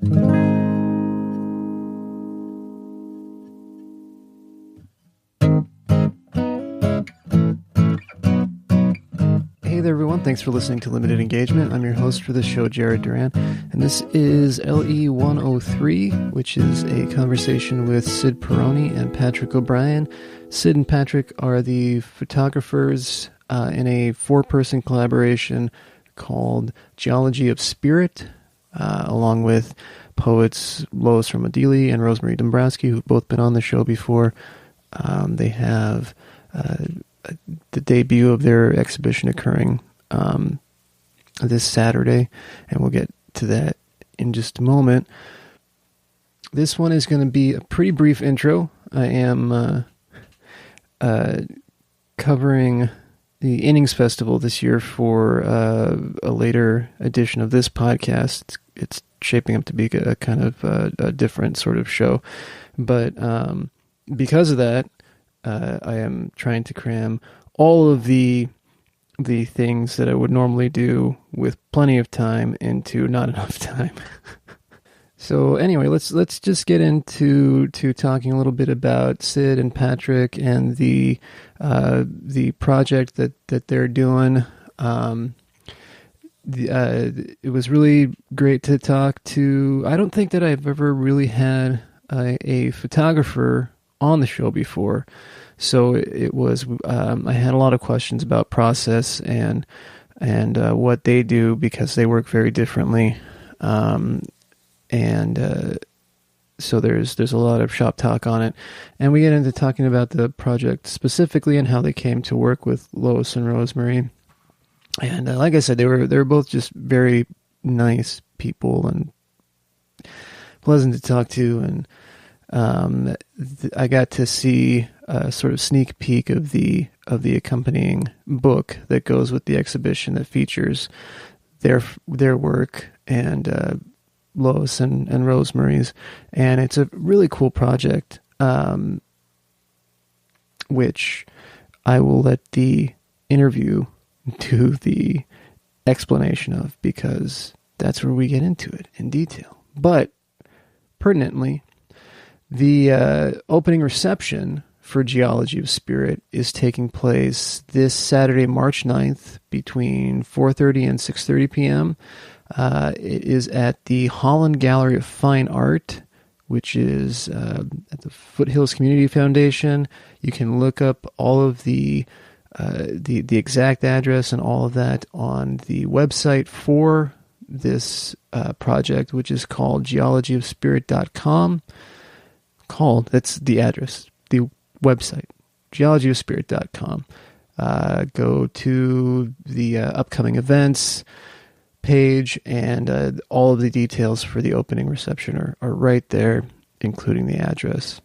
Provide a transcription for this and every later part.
Hey there, everyone. Thanks for listening to Limited Engagement. I'm your host for the show, Jared Duran, and this is LE 103, which is a conversation with Cyd Peroni and Patrick O'Brien. Cyd and Patrick are the photographers in a four-person collaboration called Geology of Spirit, along with poets Lois Roma-Deeley and Rosemarie Dombrowski, who've both been on the show before. They have the debut of their exhibition occurring this Saturday, and we'll get to that in just a moment. This one is going to be a pretty brief intro. I am covering the Innings Festival this year for a later edition of this podcast. It's shaping up to be a kind of a different sort of show, but because of that, I am trying to cram all of the things that I would normally do with plenty of time into not enough time. So anyway, let's just get into talking a little bit about Cyd and Patrick and the project that they're doing. It was really great to talk to. I don't think that I've ever really had a photographer on the show before, so it was. I had a lot of questions about process and what they do, because they work very differently. So there's a lot of shop talk on it, and we get into talking about the project specifically and how they came to work with Lois and Rosemarie. And like I said, they were both just very nice people and pleasant to talk to, and I got to see a sort of sneak peek of the accompanying book that goes with the exhibition that features their work and Lois and Rosemarie's, and it's a really cool project, which I will let the interview do the explanation of, because that's where we get into it in detail. But pertinently, the opening reception for Geology of Spirit is taking place this Saturday, March 9th, between 4:30 and 6:30 p.m. It is at the Holland Gallery of Fine Art, which is at the Foothills Community Foundation. You can look up all of the exact address and all of that on the website for this project, which is called geologyofspirit.com. That's the address, the website, geologyofspirit.com. Go to the upcoming events page, and all of the details for the opening reception are right there, including the address.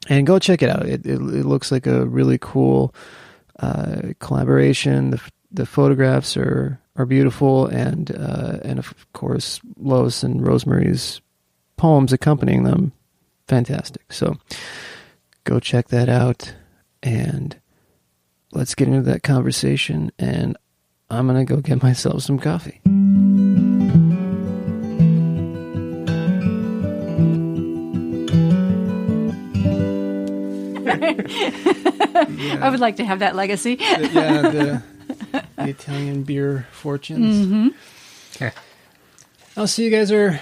And go check it out. It looks like a really cool collaboration. The photographs are beautiful, and of course Lois and Rosemarie's poems accompanying them, fantastic. So go check that out, and let's get into that conversation. And I'm gonna go get myself some coffee. I would like to have that legacy. The Italian beer fortunes. Mm-hmm. Okay. Oh, so you guys are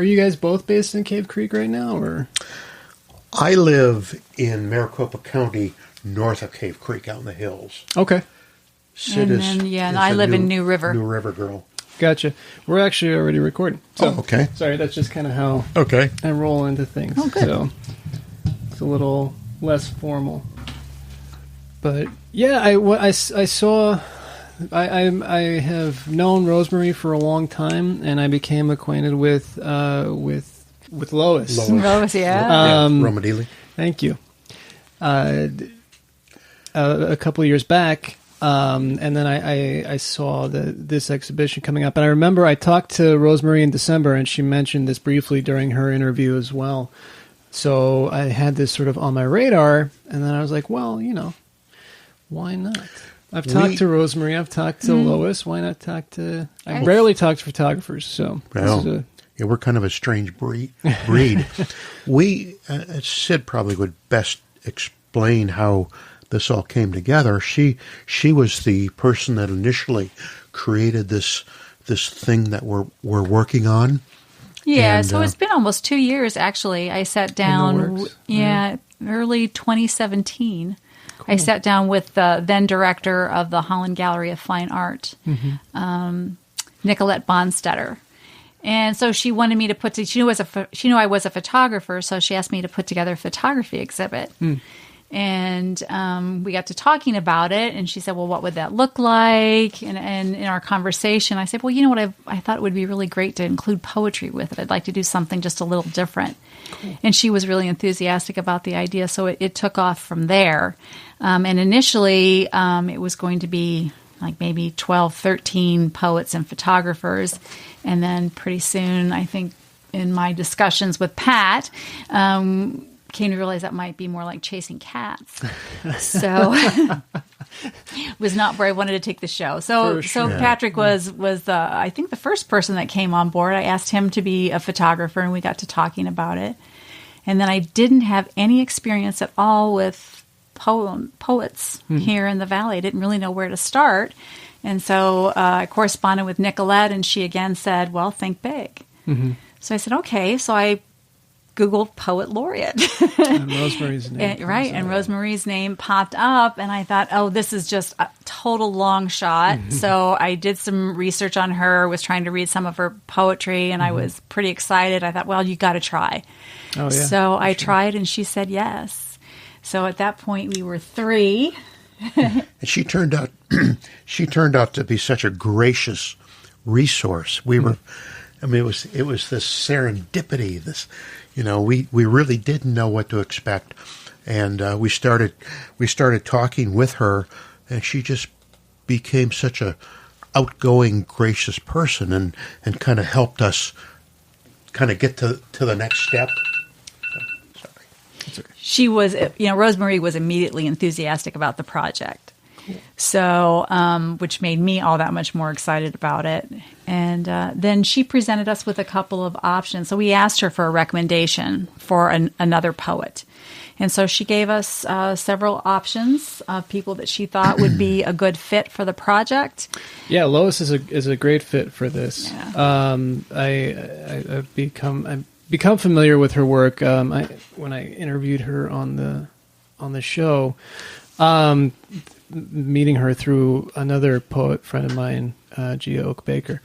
you guys both based in Cave Creek right now, or? I live in Maricopa County, north of Cave Creek, out in the hills. Okay. Cyd and I live in New River. New River girl. Gotcha. We're actually already recording. So, okay. Sorry, that's just kind of how I roll into things. Oh, good. So it's a little less formal. But yeah, I saw. I have known Rosemarie for a long time, and I became acquainted with Lois. Lois, yeah. Roma-Deeley. Thank you. A couple of years back, and then I saw this exhibition coming up, and I remember I talked to Rosemarie in December, and she mentioned this briefly during her interview as well. So I had this sort of on my radar, and then I was like, well, why not? I've talked to Rosemarie. I've talked to Lois. Why not talk to... I rarely talk to photographers, so... Well, we're kind of a strange breed. Cyd probably would best explain how this all came together. She was the person that initially created this thing that we're working on. Yeah, so it's been almost 2 years, actually. I sat down, early 2017. Cool. I sat down with the then director of the Holland Gallery of Fine Art, Nicolette Bonstetter. And so she wanted me to she knew I was a photographer, so she asked me to put together a photography exhibit. And we got to talking about it, and she said, well, what would that look like? And in our conversation, I said, well, you know what, I thought it would be really great to include poetry with it. I'd like to do something just a little different. Cool. And she was really enthusiastic about the idea, so it took off from there. And initially, it was going to be like maybe 12, 13 poets and photographers. And then pretty soon, I think in my discussions with Pat, came to realize that might be more like chasing cats. So was not where I wanted to take the show. So Patrick was I think the first person that came on board. I asked him to be a photographer, and we got to talking about it. And then I didn't have any experience at all with poets here in the Valley. I didn't really know where to start. And so I corresponded with Nicolette, and she again said, well, think big. So I said, okay. So I Googled poet laureate. And Rosemarie's name. And Rosemarie's name popped up, and I thought, oh, this is just a total long shot. So I did some research on her, was trying to read some of her poetry, and I was pretty excited. I thought, well, you got to try. Oh, yeah, so I tried, and she said yes. So at that point, we were 3. And she turned out to be such a gracious resource. We were, I mean, it was this serendipity. This, we really didn't know what to expect, and we started talking with her, and she just became such a outgoing, gracious person, and kind of helped us kind of get to the next step. She was, Rosemarie was immediately enthusiastic about the project. Cool. So, which made me all that much more excited about it. And then she presented us with a couple of options. So we asked her for a recommendation for another poet. And so she gave us several options of people that she thought would be a good fit for the project. Yeah, Lois is a great fit for this. Yeah. I've become familiar with her work. When I interviewed her on the show, meeting her through another poet friend of mine, Gia Oak Baker.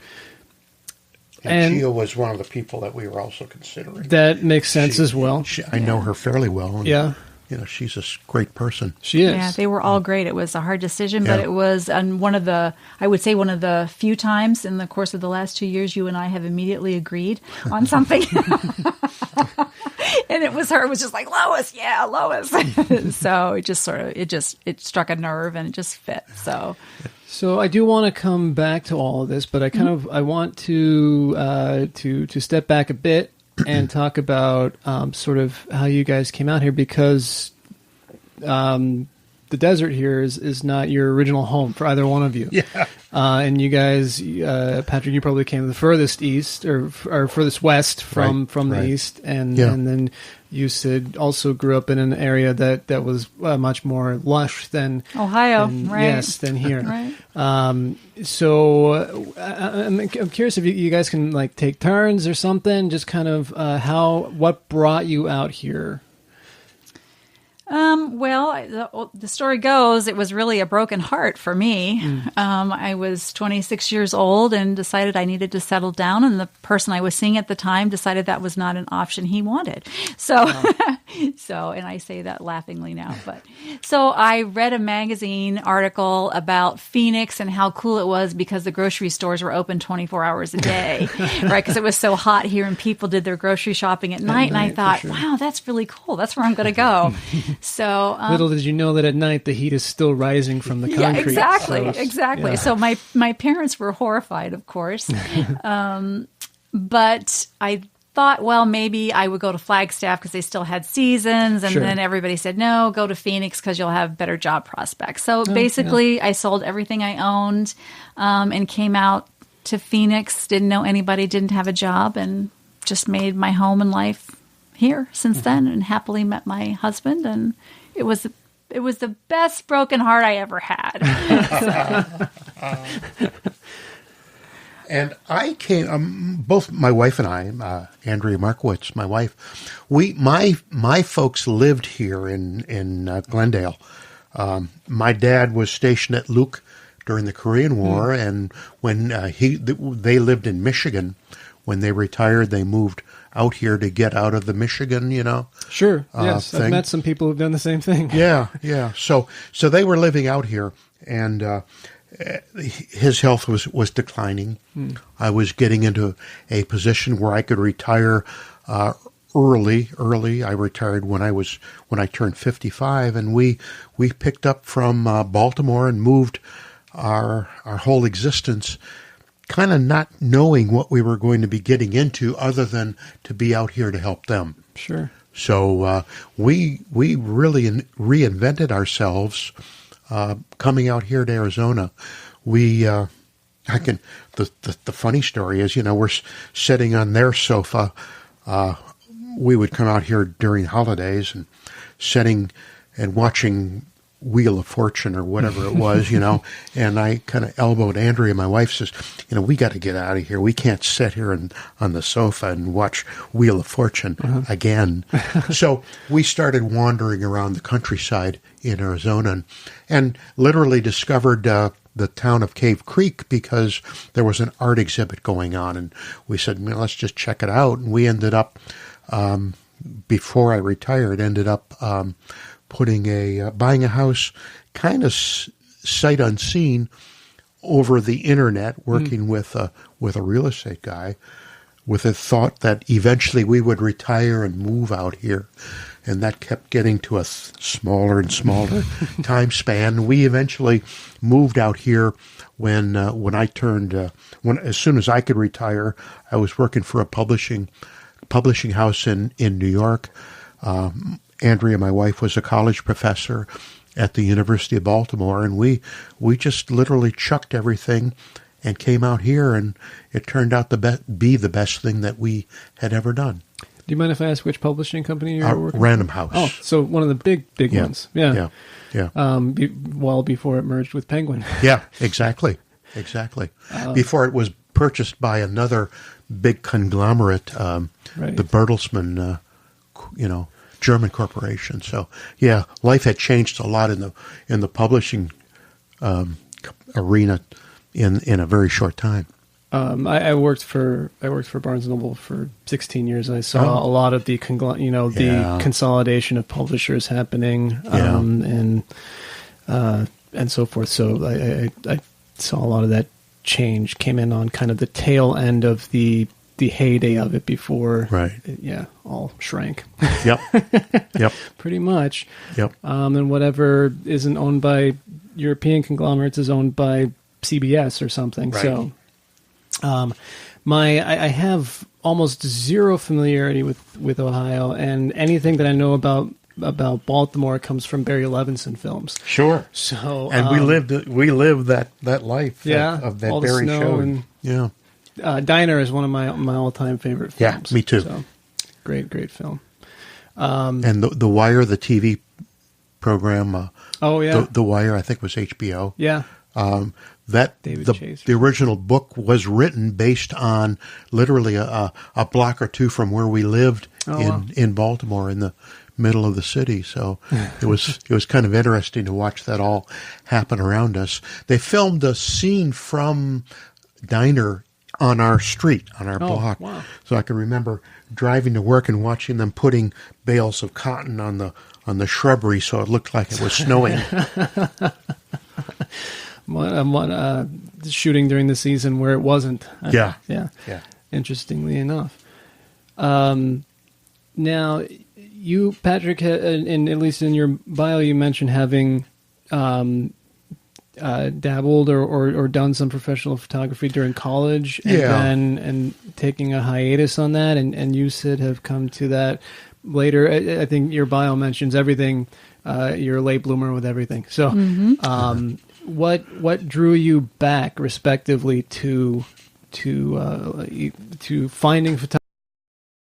And Gia was one of the people that we were also considering. That makes sense as well. I know her fairly well. And, she's a great person. She is. Yeah, they were all great. It was a hard decision, but it was one of the few times in the course of the last 2 years you and I have immediately agreed on something. And it was her. It was just like, Lois, yeah, Lois. So it just it struck a nerve, and it just fit. So I do want to come back to all of this, but I want to step back a bit and talk about sort of how you guys came out here, because the desert here is not your original home for either one of you. Yeah. And you guys, Patrick, you probably came the furthest east or furthest west from the east, and then you, Cyd, also grew up in an area that was much more lush than Ohio, right? Yes, than here. Right. So I'm curious if you guys can like take turns or something. Just kind of what brought you out here. Well, the story goes, it was really a broken heart for me. I was 26 years old and decided I needed to settle down, and the person I was seeing at the time decided that was not an option he wanted. So, and I say that laughingly now, so I read a magazine article about Phoenix and how cool it was because the grocery stores were open 24 hours a day, right? Because it was so hot here and people did their grocery shopping at night, and I thought, wow, that's really cool. That's where I'm going to go. So little did you know that at night the heat is still rising from the concrete. Yeah, exactly. So my parents were horrified, of course, but I thought, well, maybe I would go to Flagstaff because they still had seasons. And Sure. then everybody said, no, go to Phoenix because you'll have better job prospects. So basically, I sold everything I owned and came out to Phoenix, didn't know anybody, didn't have a job, and just made my home and life here since then, and happily met my husband. And it was the best broken heart I ever had. And I came, both my wife and I, Andrea Markowitz, my wife, my folks lived here in Glendale. My dad was stationed at Luke during the Korean War, and when they lived in Michigan, when they retired, they moved out here to get out of the Michigan, Sure. Yes, thing. I've met some people who've done the same thing. Yeah. So they were living out here, and his health was declining. I was getting into a position where I could retire early. I retired when I turned 55, and we picked up from Baltimore and moved our whole existence, kind of not knowing what we were going to be getting into, other than to be out here to help them. Sure. So we really reinvented ourselves. Coming out here to Arizona, the funny story is, we're sitting on their sofa. We would come out here during holidays and sitting and watching Wheel of Fortune or whatever it was, and I kind of elbowed Andrea. My wife says, we got to get out of here. We can't sit here on the sofa and watch Wheel of Fortune again. So we started wandering around the countryside in Arizona and literally discovered the town of Cave Creek because there was an art exhibit going on. And we said, let's just check it out. And we ended up, before I retired, buying a house kind of sight unseen over the internet, working with a real estate guy, with a thought that eventually we would retire and move out here. And that kept getting to a smaller and smaller time span. We eventually moved out here when I turned, as soon as I could retire. I was working for a publishing house in New York. Andrea, my wife, was a college professor at the University of Baltimore, and we just literally chucked everything and came out here, and it turned out to be the best thing that we had ever done. Do you mind if I ask which publishing company you're working Random for? House. Oh, so one of the big ones. Yeah. Well before it merged with Penguin. Yeah, exactly. Before it was purchased by another big conglomerate, the Bertelsmann, German corporation. So yeah, life had changed a lot in the publishing arena in a very short time. I worked for Barnes & Noble for 16 years. I saw a lot of the consolidation of publishers happening, and so forth. So I saw a lot of that change. Came in on kind of the tail end of the heyday of it before, it all shrank. Yep. Pretty much. Yep. And whatever isn't owned by European conglomerates is owned by CBS or something. Right. So. I have almost zero familiarity with Ohio, and anything that I know about Baltimore comes from Barry Levinson films. Sure. So, and we lived that life of that all the Barry snow show. Diner is one of my all-time favorite films. Yeah, me too. So, great film. And the Wire, the TV program. The Wire, I think was HBO. Yeah. The original book was written based on literally a block or two from where we lived in Baltimore, in the middle of the city. So it was kind of interesting to watch that all happen around us. They filmed a scene from Diner on our street, on our block. Wow. So I can remember driving to work and watching them putting bales of cotton on the shrubbery so it looked like it was snowing. Shooting during the season where it wasn't. Yeah. Interestingly enough. Now, you, Patrick, at least in your bio, you mentioned having dabbled or done some professional photography during college, and then and taking a hiatus on that, and you, Cyd, have come to that later. I think your bio mentions everything. You're a late bloomer with everything. So, what drew you back, respectively, to finding photography